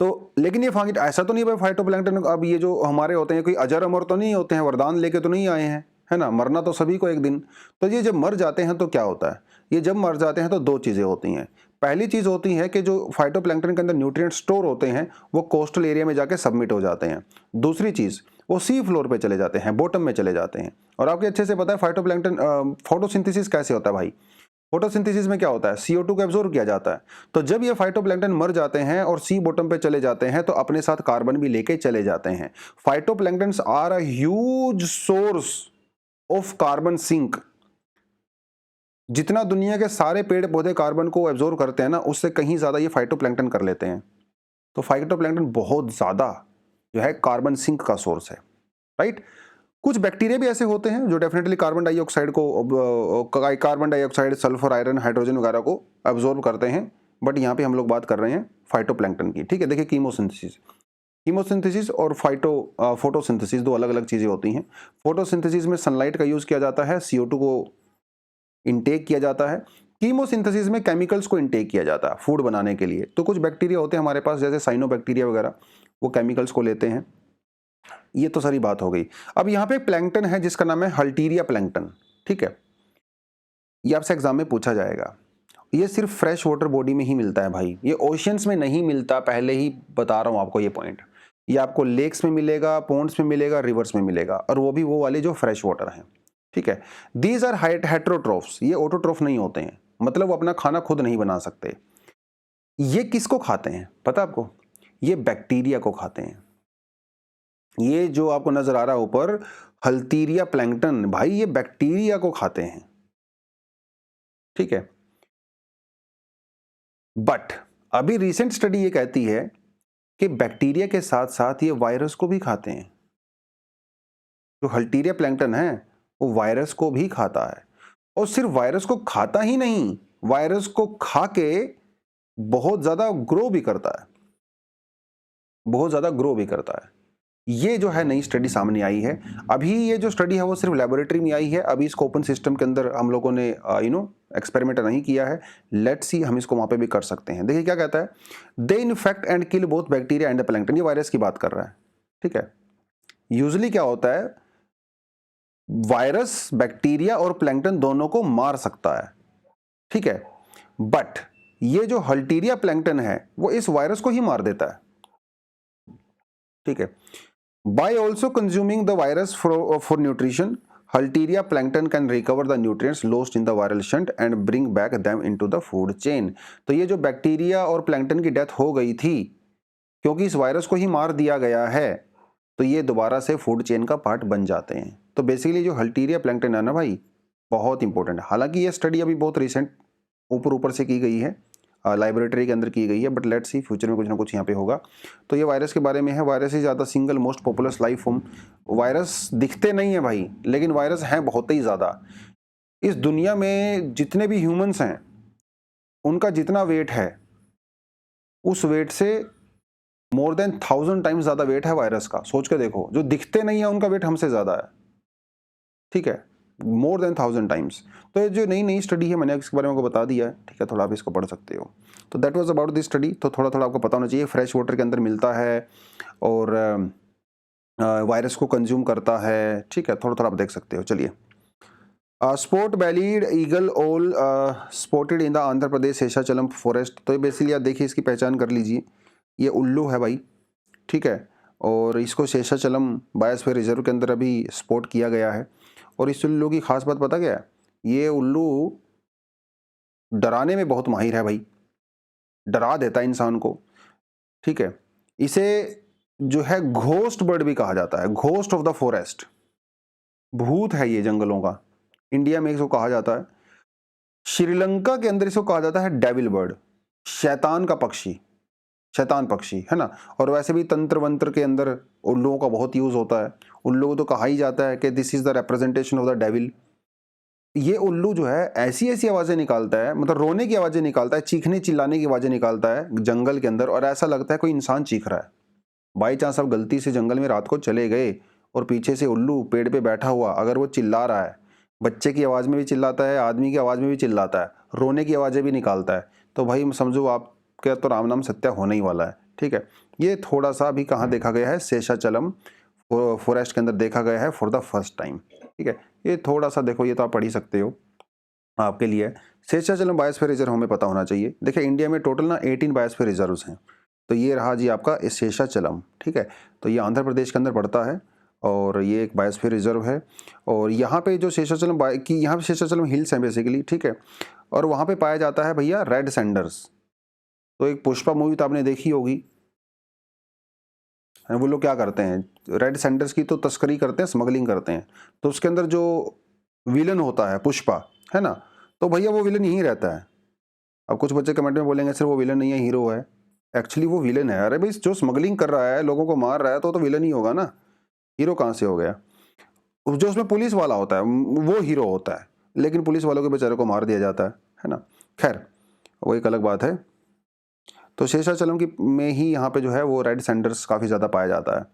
तो लेकिन ये ऐसा तो नहीं भाई फाइटोप्लैंक्टन अब ये जो हमारे होते हैं कोई अजर अमर तो नहीं होते हैं, वरदान लेके तो नहीं आए हैं, है ना। मरना तो सभी को एक दिन। तो ये जब मर जाते हैं तो क्या होता है? ये जब मर जाते हैं तो दो चीज़ें होती हैं। पहली चीज़ होती है कि जो फाइटोप्लैंक्टन के अंदर न्यूट्रिएंट स्टोर होते हैं वो कोस्टल एरिया में जाके सबमिट हो जाते हैं। दूसरी चीज़, वो सी फ्लोर पे चले जाते हैं, बॉटम में चले जाते हैं। और आपके अच्छे से पता है फाइटोप्लैंक्टन फोटोसिंथेसिस कैसे होता है भाई। फोटोसिंथेसिस में क्या होता है, CO2 को एब्जॉर्ब किया जाता है। तो जब ये फाइटोप्लैंक्टन मर जाते हैं और सी बॉटम पे चले जाते हैं तो अपने साथ कार्बन भी लेके चले जाते हैं। Phytoplanktons are a huge source of carbon sink. जितना दुनिया के सारे पेड़ पौधे कार्बन को एब्जॉर्ब करते हैं ना, उससे कहीं ज्यादा ये फाइटोप्लैंक्टन कर लेते हैं। तो फाइटोप्लैंक्टन बहुत ज्यादा जो है कार्बन सिंक का सोर्स है, राइट। कुछ बैक्टीरिया भी ऐसे होते हैं जो डेफिनेटली कार्बन डाइऑक्साइड को, carbon dioxide, sulphur, iron, hydrogen वगैरह को एब्जॉर्ब करते हैं। बट यहाँ पे हम लोग बात कर रहे हैं फाइटोप्लैंक्टन की, ठीक है। देखिए कीमोसिंथेसिस और फोटोसिंथेसिस दो अलग अलग चीजें होती हैं। फोटोसिंथेसिस में सनलाइट का यूज किया जाता है, CO2 को इनटेक किया जाता है। कीमोसिंथेसिस में केमिकल्स को इनटेक किया जाता है फूड बनाने के लिए। तो कुछ बैक्टीरिया होते हैं हमारे पास जैसे साइनोबैक्टीरिया वगैरह, वो केमिकल्स को लेते हैं। ये तो सारी बात हो गई। अब यहाँ पे प्लैंकटन है जिसका नाम है हल्टीरिया प्लैंकटन, ठीक है। ये आपसे एग्जाम में पूछा जाएगा। ये सिर्फ फ्रेश वाटर बॉडी में ही मिलता है भाई, ये ओशियंस में नहीं मिलता, पहले ही बता रहा हूँ आपको ये पॉइंट। ये आपको लेक्स में मिलेगा, पोन्ड्स में मिलेगा, रिवर्स में मिलेगा, और वो भी वो वाले जो फ्रेश वाटर हैं, ठीक है। दीज आर हेटेरोट्रोफ्स, ये ऑटोट्रोफ नहीं होते हैं, मतलब वो अपना खाना खुद नहीं बना सकते। ये किसको खाते हैं पता आपको? ये बैक्टीरिया को खाते हैं। ये जो आपको नजर आ रहा है ऊपर हल्टीरिया प्लैंकटन, भाई ये बैक्टीरिया को खाते हैं, ठीक है। बट अभी रिसेंट स्टडी ये कहती है कि बैक्टीरिया के साथ साथ ये वायरस को भी खाते हैं। जो हल्टीरिया प्लैंकटन है वो वायरस को भी खाता है, और सिर्फ वायरस को खाता ही नहीं, वायरस को खा के बहुत ज्यादा ग्रो भी करता है, बहुत ज्यादा ग्रो भी करता है। ये जो है नई स्टडी सामने आई है। अभी ये जो स्टडी है वो सिर्फ लेबोरेटरी में आई है, अभी इसको ओपन सिस्टम के अंदर हम लोगों ने एक्सपेरिमेंट नहीं किया है, लेट्स सी हम इसको वहाँ पे भी कर सकते हैं। देखिए क्या कहता है, they infect and kill both bacteria and the plankton, ये वायरस की बात कर रहा है, ठीक है। यूजुअली क्या होता है, वायरस बैक्टीरिया और प्लैंकटन दोनों को मार सकता है, ठीक है, बट ये जो हल्टीरिया प्लैंकटन है वो इस वायरस को ही मार देता है, ठीक है। By also consuming the virus for nutrition, Halteria plankton can recover the nutrients lost in the viral shunt and bring back them into the food chain. तो ये जो बैक्टीरिया और प्लैंकटन की डेथ हो गई थी क्योंकि इस वायरस को ही मार दिया गया है, तो ये दोबारा से फूड चेन का पार्ट बन जाते हैं। तो बेसिकली जो हल्टीरिया प्लैंकटन है ना भाई, बहुत इंपॉर्टेंट है। हालांकि ये स्टडी अभी बहुत रिसेंट ऊपर से की गई है, लाइब्रेटरी के अंदर की गई है, बट लेट्स सी फ्यूचर में कुछ ना कुछ यहाँ पे होगा। तो ये वायरस के बारे में है। वायरस ही ज़्यादा single most popular life form. Virus दिखते नहीं है भाई, लेकिन वायरस हैं बहुत ही ज़्यादा। इस दुनिया में जितने भी ह्यूमंस हैं उनका जितना वेट है उस वेट से मोर देन 1000 टाइम्स ज़्यादा वेट है वायरस का। सोच के देखो, जो दिखते नहीं है उनका वेट हमसे ज़्यादा है, ठीक है, मोर देन 1000 टाइम्स। तो ये जो नई नई स्टडी है मैंने इसके बारे में आपको बता दिया है, ठीक है, थोड़ा आप इसको पढ़ सकते हो। तो that was about this study. तो थोड़ा थोड़ा आपको पता होना चाहिए, फ्रेश वाटर के अंदर मिलता है और वायरस को कंज्यूम करता है, ठीक है, थोड़ा थोड़ा आप देख सकते हो। चलिए, स्पोर्ट बैलीड ईगल ओल spotted in the Andhra Pradesh Seshachalam forest. तो ये बेसिकली आप देखिए, इसकी पहचान कर लीजिए, ये उल्लू है भाई, ठीक है, और इसको शेषाचलम बायोस्फीयर रिजर्व के अंदर अभी स्पॉट किया गया है। और इस उल्लू की खास बात पता क्या है, ये उल्लू डराने में बहुत माहिर है भाई, डरा देता है इंसान को, ठीक है। इसे जो है घोस्ट बर्ड भी कहा जाता है, घोस्ट ऑफ द फॉरेस्ट, भूत है ये जंगलों का। इंडिया में इसको कहा जाता है, श्रीलंका के अंदर इसको कहा जाता है डेविल बर्ड, शैतान का पक्षी, शैतान पक्षी, है ना। और वैसे भी तंत्र वंत्र के अंदर उल्लुओं का बहुत यूज होता है। उल्लू को तो कहा ही जाता है कि this is the representation of the devil. ये उल्लू जो है ऐसी ऐसी आवाजें निकालता है, मतलब रोने की आवाजें निकालता है, चीखने चिल्लाने की आवाजें निकालता है जंगल के अंदर, और ऐसा लगता है कोई इंसान चीख रहा है। बाई चांस आप गलती से जंगल में रात को चले गए और पीछे से उल्लू पेड़ पे बैठा हुआ अगर वो चिल्ला रहा है, बच्चे की आवाज में भी चिल्लाता है, आदमी की आवाज में भी चिल्लाता है, रोने की आवाजें भी निकालता है, तो भाई समझो आपका तो राम नाम सत्या होने ही वाला है, ठीक है। ये थोड़ा सा अभी कहाँ देखा गया है, शेषाचलम फॉरेस्ट के अंदर देखा गया है फॉर द फर्स्ट टाइम, ठीक है। ये थोड़ा सा देखो, ये तो आप पढ़ ही सकते हो, आपके लिए शेषाचलम बायोस्फीयर रिजर्व हमें पता होना चाहिए। देखिए इंडिया में टोटल ना 18 बायोस्फीयर रिजर्व्स हैं। तो ये रहा जी आपका शेषाचलम, ठीक है। तो ये आंध्र प्रदेश के अंदर पड़ता है और ये एक बायोस्फीयर रिजर्व है। और यहाँ पे जो शेषाचलम यहाँ पे शेषाचलम हिल्स हैं बेसिकली, ठीक है। और वहाँ पे पाया जाता है भैया रेड सैंडर्स। तो एक पुष्पा मूवी तो आपने देखी होगी, वो लोग क्या करते हैं, रेड सैंडर्स की तो तस्करी करते हैं, स्मगलिंग करते हैं। तो उसके अंदर जो विलन होता है पुष्पा, है ना, तो भैया वो विलन यहीं रहता है। अब कुछ बच्चे कमेंट में बोलेंगे सर वो विलन नहीं है, हीरो है। एक्चुअली वो विलन है। अरे भाई जो स्मगलिंग कर रहा है, लोगों को मार रहा है, तो विलन ही होगा ना, हीरो कहाँ से हो गया। जो उसमें पुलिस वाला होता है वो हीरो होता है, लेकिन पुलिस वालों के बेचारे को मार दिया जाता है ना। खैर वो एक अलग बात है। तो शेषाचलम की में ही यहाँ पे जो है वो रेड सैंडर्स काफ़ी ज़्यादा पाया जाता है,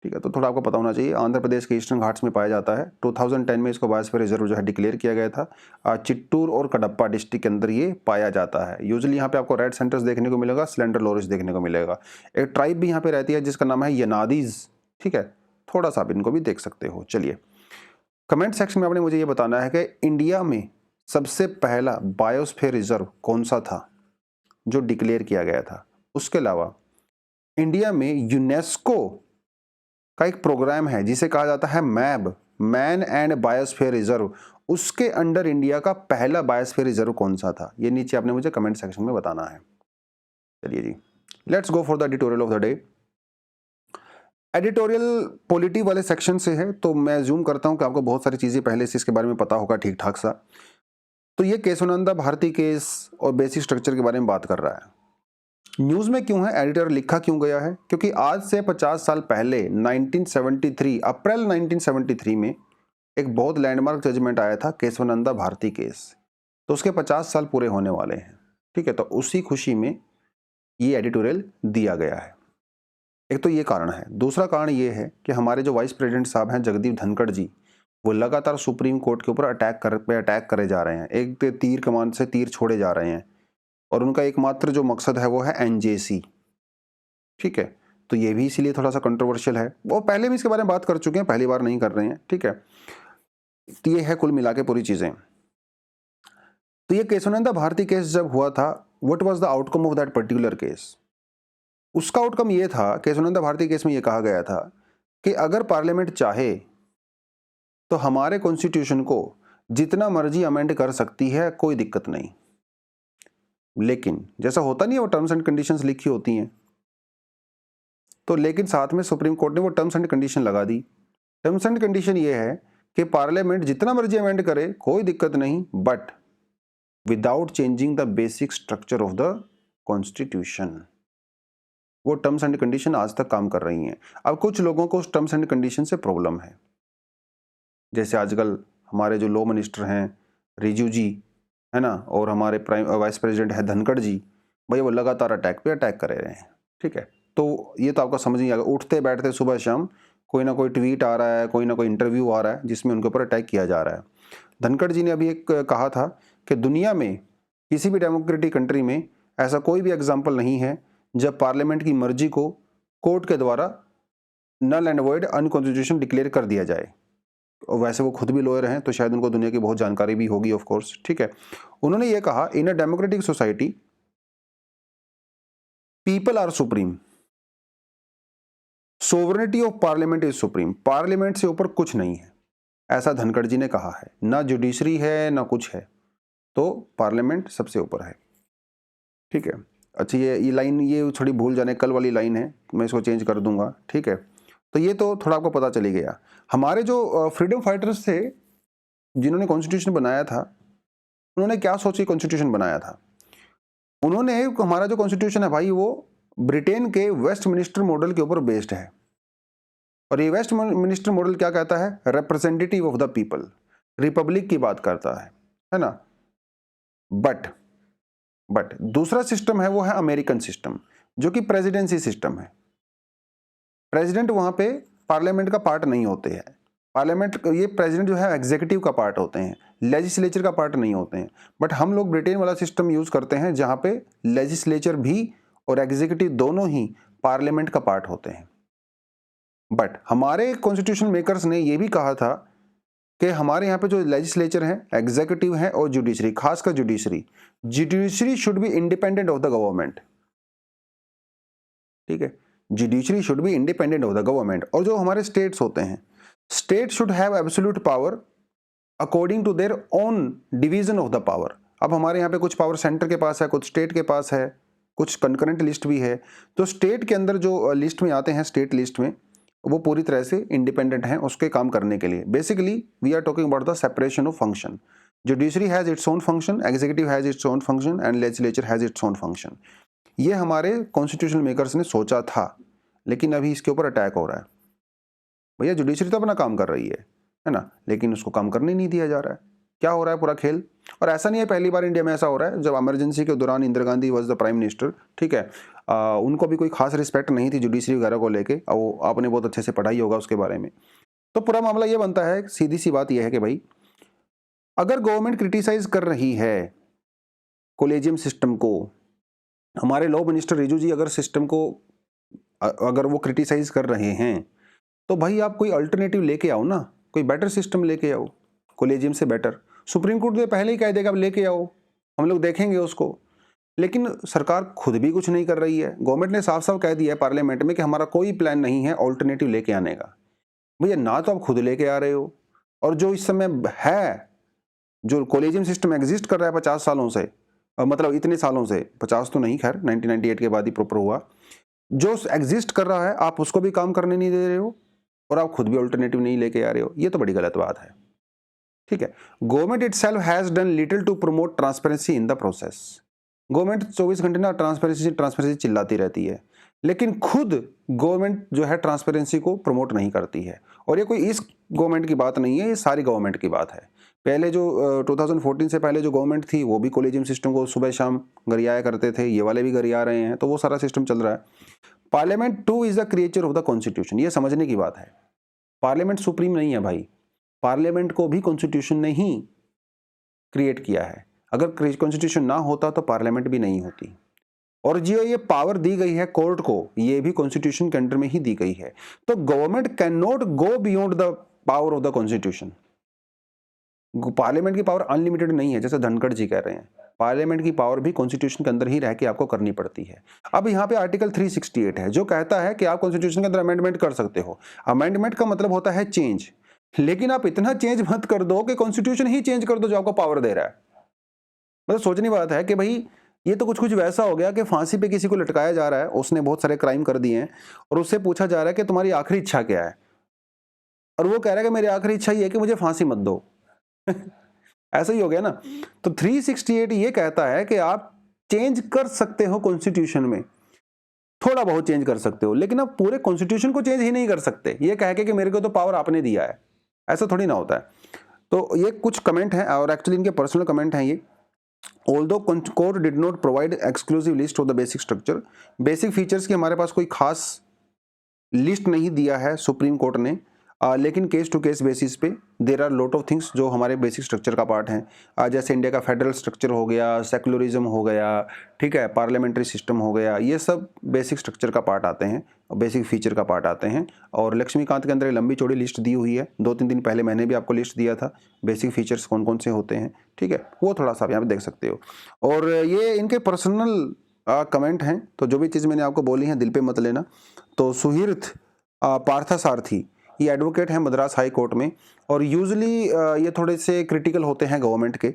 ठीक है। तो थोड़ा आपको पता होना चाहिए, आंध्र प्रदेश के ईस्टर्न घाट्स में पाया जाता है। 2010 में इसको बायोस्फीयर रिजर्व जो है डिक्लेयर किया गया था। चित्तूर और कडप्पा डिस्ट्रिक्ट के अंदर ये पाया जाता है। यूजुअली यहाँ पे आपको रेड सेंटर्स देखने को मिलेगा, स्लेंडर लोरिस देखने को मिलेगा। एक ट्राइब भी यहाँ पे रहती है जिसका नाम है यनादीज, ठीक है। थोड़ा सा आप इनको भी देख सकते हो। चलिए, कमेंट सेक्शन में आपने मुझे ये बताना है कि इंडिया में सबसे पहला बायोस्फीयर रिजर्व कौन सा था जो डिक्लेयर किया गया था। उसके अलावा इंडिया में यूनेस्को का एक प्रोग्राम है जिसे कहा जाता है मैब, मैन एंड बायोस्फीयर रिजर्व। उसके अंडर इंडिया का पहला बायोस्फीयर रिजर्व कौन सा था, ये नीचे आपने मुझे कमेंट सेक्शन में बताना है। चलिए जी, let's go for the editorial of the day. Editorial polity वाले सेक्शन से है, तो मैं जूम करता हूं कि आपको बहुत सारी चीजें पहले से इसके बारे में पता होगा ठीक ठाक सा। तो ये केशवानंदा भारती केस और बेसिक स्ट्रक्चर के बारे में बात कर रहा है। न्यूज में क्यों है, एडिटर लिखा क्यों गया है, क्योंकि आज से 50 साल पहले 1973 अप्रैल 1973 में एक बहुत लैंडमार्क जजमेंट आया था, केशवानंदा भारती केस। तो उसके 50 साल पूरे होने वाले हैं, ठीक है। तो उसी खुशी में ये एडिटोरियल दिया गया है। एक तो ये कारण है। दूसरा कारण ये है कि हमारे जो वाइस प्रेसिडेंट साहब हैं जगदीप धनखड़ जी, वो लगातार सुप्रीम कोर्ट के ऊपर अटैक करे जा रहे हैं, एक तीर कमान से तीर छोड़े जा रहे हैं, और उनका एकमात्र जो मकसद है वो है एनजेसी। ठीक है, तो ये भी इसीलिए थोड़ा सा कंट्रोवर्शियल है। वो पहले भी इसके बारे में बात कर चुके हैं, पहली बार नहीं कर रहे हैं। ठीक है, तो ये है कुल मिला के पूरी चीजें। तो ये केशवानंदा भारती केस जब हुआ था, what was the outcome of that particular case? उसका आउटकम ये था, केशवानंदा भारती केस में ये कहा गया था कि अगर पार्लियामेंट चाहे तो हमारे कॉन्स्टिट्यूशन को जितना मर्जी अमेंड कर सकती है, कोई दिक्कत नहीं। लेकिन जैसा होता नहीं है, वो टर्म्स एंड कंडीशंस लिखी होती हैं, तो लेकिन साथ में सुप्रीम कोर्ट ने वो टर्म्स एंड कंडीशन लगा दी। टर्म्स एंड कंडीशन ये है कि पार्लियामेंट जितना मर्जी अमेंड करे, कोई दिक्कत नहीं, but without changing the basic structure of the constitution. वो टर्म्स एंड कंडीशन आज तक काम कर रही हैं। अब कुछ लोगों को उस टर्म्स एंड कंडीशन से प्रॉब्लम है, जैसे आजकल हमारे जो लॉ मिनिस्टर हैं रिजू जी, है ना, और हमारे वाइस प्रेसिडेंट है धनखड़ जी, भाई वो लगातार अटैक पे अटैक कर रहे हैं। ठीक है, तो ये तो आपका समझ नहीं आएगा, उठते बैठते सुबह शाम कोई ना कोई ट्वीट आ रहा है, कोई ना कोई इंटरव्यू आ रहा है जिसमें उनके ऊपर अटैक किया जा रहा है। धनखड़ जी ने अभी एक कहा था कि दुनिया में किसी भी डेमोक्रेटिक कंट्री में ऐसा कोई भी एग्जाम्पल नहीं है जब पार्लियामेंट की मर्जी को कोर्ट के द्वारा null and void unconstitutional declare कर दिया जाए। और वैसे वो खुद भी लॉयर हैं, तो शायद उनको दुनिया की बहुत जानकारी भी होगी ऑफ कोर्स। ठीक है, उन्होंने ये कहा, in a democratic society people are supreme, sovereignty of parliament is supreme. Parliament से ऊपर कुछ नहीं है, ऐसा धनखड़ जी ने कहा है। ना जुडिशरी है ना कुछ है, तो पार्लियामेंट सबसे ऊपर है। ठीक है, अच्छा ये लाइन ये थोड़ी भूल जाने, कल वाली लाइन है, मैं इसको चेंज कर दूंगा। ठीक है, तो ये तो थोड़ा आपको पता चली गया। हमारे जो फ्रीडम फाइटर्स थे जिन्होंने कॉन्स्टिट्यूशन बनाया था, उन्होंने क्या सोच के कॉन्स्टिट्यूशन बनाया था? उन्होंने, हमारा जो कॉन्स्टिट्यूशन है भाई, वो ब्रिटेन के वेस्टमिनिस्टर मॉडल के ऊपर बेस्ड है। और ये वेस्टमिनिस्टर मॉडल क्या कहता है? Representative of the people, Republic की बात करता है ना। बट दूसरा सिस्टम है वो है अमेरिकन सिस्टम, जो कि प्रेसिडेंसी सिस्टम है। प्रेसिडेंट वहां पे पार्लियामेंट का पार्ट नहीं होते हैं। पार्लियामेंट, ये प्रेसिडेंट जो है एग्जीक्यूटिव का पार्ट होते हैं, लेजिस्लेचर का पार्ट नहीं होते हैं। बट हम लोग ब्रिटेन वाला सिस्टम यूज करते हैं जहां पे लेजिस्लेचर भी और एग्जीक्यूटिव दोनों ही पार्लियामेंट का पार्ट होते हैं। बट हमारे कॉन्स्टिट्यूशन मेकर्स ने यह भी कहा था कि हमारे यहाँ पे जो लेजिस्लेचर है, एग्जीक्यूटिव है और जुडिशरी, खासकर judiciary should be independent of the government. ठीक है, judiciary should be independent of the government. और जो हमारे स्टेट्स होते हैं, state should have absolute power according to their own division of the power. अब हमारे यहाँ पे कुछ पावर सेंटर के पास है, कुछ स्टेट के पास है, कुछ कंकरेंट लिस्ट भी है। तो स्टेट के अंदर जो लिस्ट में आते हैं, स्टेट लिस्ट में, वो पूरी तरह से इंडिपेंडेंट हैं उसके काम करने के लिए। Basically we are talking about the separation of function. Judiciary has its own function, executive has its own function and legislature has its own function. ये हमारे कॉन्स्टिट्यूशनल मेकर्स ने सोचा था, लेकिन अभी इसके ऊपर अटैक हो रहा है। भैया जुडिशरी तो अपना काम कर रही है ना, लेकिन उसको काम करने नहीं दिया जा रहा है। क्या हो रहा है पूरा खेल? और ऐसा नहीं है पहली बार इंडिया में ऐसा हो रहा है। जब इमरजेंसी के दौरान Indira Gandhi was the prime minister, ठीक है, उनको भी कोई खास रिस्पेक्ट नहीं थी जुडिशरी वगैरह को लेके, और आपने बहुत अच्छे से पढ़ाई होगा उसके बारे में। तो पूरा मामला ये बनता है, सीधी सी बात यह है कि भाई अगर गवर्नमेंट क्रिटिसाइज कर रही है कोलेजियम सिस्टम को, हमारे लॉ मिनिस्टर रिजू जी अगर सिस्टम को अगर वो क्रिटिसाइज कर रहे हैं, तो भाई आप कोई अल्टरनेटिव लेके आओ ना, कोई बेटर सिस्टम लेके आओ, कोलेजियम से बेटर। सुप्रीम कोर्ट तो पहले ही कह देगा अब लेके आओ, हम लोग देखेंगे उसको। लेकिन सरकार खुद भी कुछ नहीं कर रही है। गवर्नमेंट ने साफ साफ कह दिया है पार्लियामेंट में कि हमारा कोई प्लान नहीं है ऑल्टरनेटिव लेके आने का। भैया ना तो आप खुद लेके आ रहे हो, और जो इस समय है, जो कोलेजियम सिस्टम एग्जिस्ट कर रहा है 50 सालों से, मतलब इतने सालों से, 50 तो नहीं, खैर 1998 के बाद ही प्रॉपर हुआ, जो एग्जिस्ट कर रहा है आप उसको भी काम करने नहीं दे रहे हो, और आप खुद भी ऑल्टरनेटिव नहीं लेके आ रहे हो। ये तो बड़ी गलत बात है। ठीक है, government itself has done little to promote transparency in the process. Government 24 घंटे ना ट्रांसपेरेंसी चिल्लाती रहती है, लेकिन खुद गवर्नमेंट जो है ट्रांसपेरेंसी को प्रमोट नहीं करती है। और ये कोई इस गवर्नमेंट की बात नहीं है, ये सारी गवर्नमेंट की बात है। पहले जो 2014 से पहले जो गवर्नमेंट थी, वो भी कोलेजियम सिस्टम को सुबह शाम गरियाया करते थे, ये वाले भी गरिया रहे हैं, तो वो सारा सिस्टम चल रहा है। Parliament two is the creature of the constitution, ये समझने की बात है। पार्लियामेंट सुप्रीम नहीं है भाई, पार्लियामेंट को भी कॉन्स्टिट्यूशन ने ही क्रिएट किया है। अगर कॉन्स्टिट्यूशन ना होता तो पार्लियामेंट भी नहीं होती। और जो ये पावर दी गई है कोर्ट को, ये भी कॉन्स्टिट्यूशन के अंडर में ही दी गई है। तो government can not go beyond the power of the constitution. Parliament की पावर अनलिमिटेड नहीं है, जैसे धनखड़ जी कह रहे हैं। पार्लियामेंट की पावर भी कॉन्स्टिट्यूशन के अंदर ही रह के आपको करनी पड़ती है। अब यहाँ पे आर्टिकल 368 है जो कहता है कि आप कॉन्स्टिट्यूशन के अंदर अमेंडमेंट कर सकते हो। अमेंडमेंट का मतलब होता है चेंज, लेकिन आप इतना चेंज मत कर दो कि कॉन्स्टिट्यूशन ही चेंज कर दो जो आपको पावर दे रहा है। मतलब सोचने बात है कि भाई ये तो कुछ वैसा हो गया कि फांसी पे किसी को लटकाया जा रहा है, उसने बहुत सारे क्राइम कर दिए हैं, और उससे पूछा जा रहा है कि तुम्हारी आखिरी इच्छा क्या है, और वो कह रहा है कि मेरी आखिरी इच्छा ये है कि मुझे फांसी मत दो। ऐसा ही हो गया ना। तो 368 ये कहता है कि आप चेंज कर सकते हो कॉन्स्टिट्यूशन में, थोड़ा बहुत चेंज कर सकते हो, लेकिन आप पूरे कॉन्स्टिट्यूशन को चेंज ही नहीं कर सकते। ये कह के कि मेरे को तो पावर आपने दिया है, ऐसा थोड़ी ना होता है। तो ये कुछ कमेंट हैं, और एक्चुअली इनके पर्सनल कमेंट हैं ये। Although court did not provide exclusive list of the basic structure, basic features की हमारे पास कोई खास लिस्ट नहीं दिया है सुप्रीम कोर्ट ने, लेकिन केस टू केस बेसिस पे there are lot of things जो हमारे बेसिक स्ट्रक्चर का पार्ट हैं। जैसे इंडिया का फेडरल स्ट्रक्चर हो गया, सेकुलरिज्म हो गया, ठीक है, पार्लियामेंट्री सिस्टम हो गया, ये सब बेसिक स्ट्रक्चर का पार्ट आते हैं, बेसिक फीचर का पार्ट आते हैं। और लक्ष्मीकांत के अंदर एक लंबी चौड़ी लिस्ट दी हुई है, 2-3 दिन पहले मैंने भी आपको लिस्ट दिया था बेसिक फीचर्स कौन कौन से होते हैं, ठीक है, वो थोड़ा सा आप यहाँ पे देख सकते हो। और ये इनके पर्सनल कमेंट हैं, तो जो भी चीज़ मैंने आपको बोली है दिल पे मत लेना। तो सुहृत पार्थसारथी ये एडवोकेट हैं मद्रास हाई कोर्ट में, और यूजुअली ये थोड़े से क्रिटिकल होते हैं गवर्नमेंट के,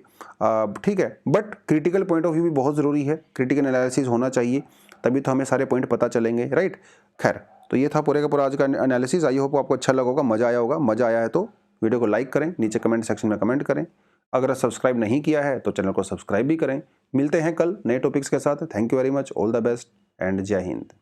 ठीक है, but critical point of view भी बहुत ज़रूरी है, क्रिटिकल एनालिसिस होना चाहिए, तभी तो हमें सारे पॉइंट पता चलेंगे, राइट। खैर, तो ये था पूरे का पूरा आज का एनालिसिस। आई होप आपको अच्छा लगा होगा, मज़ा आया होगा। मज़ा आया है तो वीडियो को लाइक करें, नीचे कमेंट सेक्शन में कमेंट करें। अगर सब्सक्राइब नहीं किया है तो चैनल को सब्सक्राइब भी करें। मिलते हैं कल नए टॉपिक्स के साथ। Thank you very much, all the best and जय हिंद।